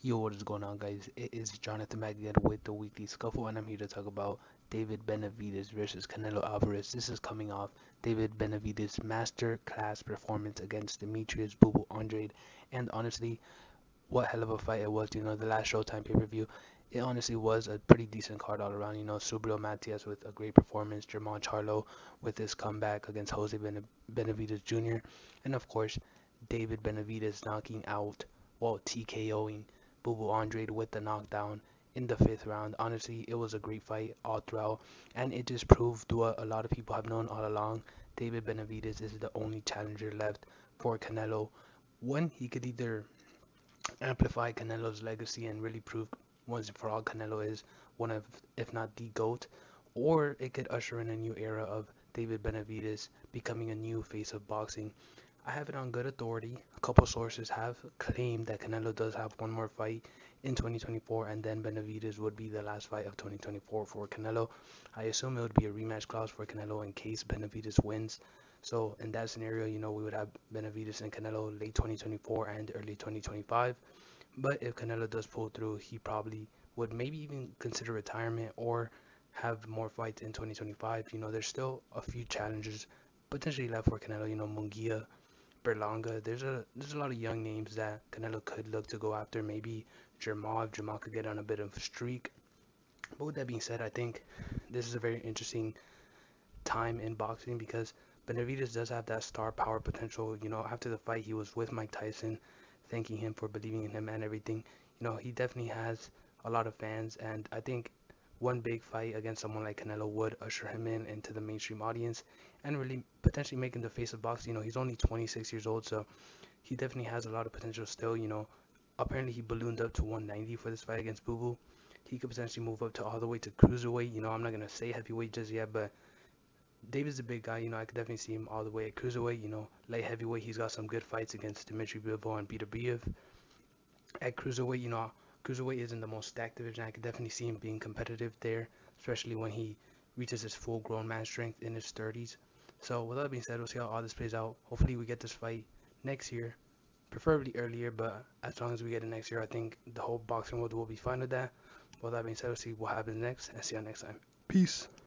Yo, what is going on, guys? It is Jonathan back again with the weekly scuffle, and I'm here to talk about David Benavidez versus Canelo Alvarez. This is coming off David Benavidez' master class performance against Demetrius Boo Boo Andrade, and honestly, what hell of a fight it was. The last Showtime pay-per-view, it honestly was a pretty decent card all around. Subriel Matias with a great performance, Jermall Charlo with his comeback against Benavidez Jr., and of course, David Benavidez knocking out, well, TKOing Boo Andrade with the knockdown in the fifth round. Honestly, it was a great fight all throughout, and it just proved what a lot of people have known all along. David Benavidez is the only challenger left for Canelo. One, he could either amplify Canelo's legacy and really prove once and for all Canelo is one of, if not the GOAT, or it could usher in a new era of David Benavidez becoming a new face of boxing. I have it on good authority. A couple sources have claimed that Canelo does have one more fight in 2024, and then Benavidez would be the last fight of 2024 for Canelo. I assume it would be a rematch clause for Canelo in case Benavidez wins. So in that scenario, we would have Benavidez and Canelo late 2024 and early 2025. But if Canelo does pull through, he probably would maybe even consider retirement or have more fights in 2025. There's still a few challengers potentially left for Canelo. Munguia, Berlanga. There's a lot of young names that Canelo could look to go after. Maybe Jermall, if Jermall could get on a bit of a streak. But with that being said, I think this is a very interesting time in boxing because Benavidez does have that star power potential. After the fight, he was with Mike Tyson, thanking him for believing in him and everything. He definitely has a lot of fans, and I think one big fight against someone like Canelo would usher him in into the mainstream audience and really potentially make him the face of boxing. He's only 26 years old, so he definitely has a lot of potential still. Apparently he ballooned up to 190 for this fight against Boo Boo. He could potentially move up to all the way to cruiserweight. I'm not gonna say heavyweight just yet, but David's a big guy. I could definitely see him all the way at cruiserweight. Light heavyweight, he's got some good fights against Dmitry Bivol and Peter Biev. At cruiserweight, cruiserweight isn't the most stacked division. I could definitely see him being competitive there, especially when he reaches his full-grown man strength in his 30s. So with that being said, we'll see how all this plays out. Hopefully, we get this fight next year, preferably earlier. But as long as we get it next year, I think the whole boxing world will be fine with that. With that being said, we'll see what happens next, and see you next time. Peace.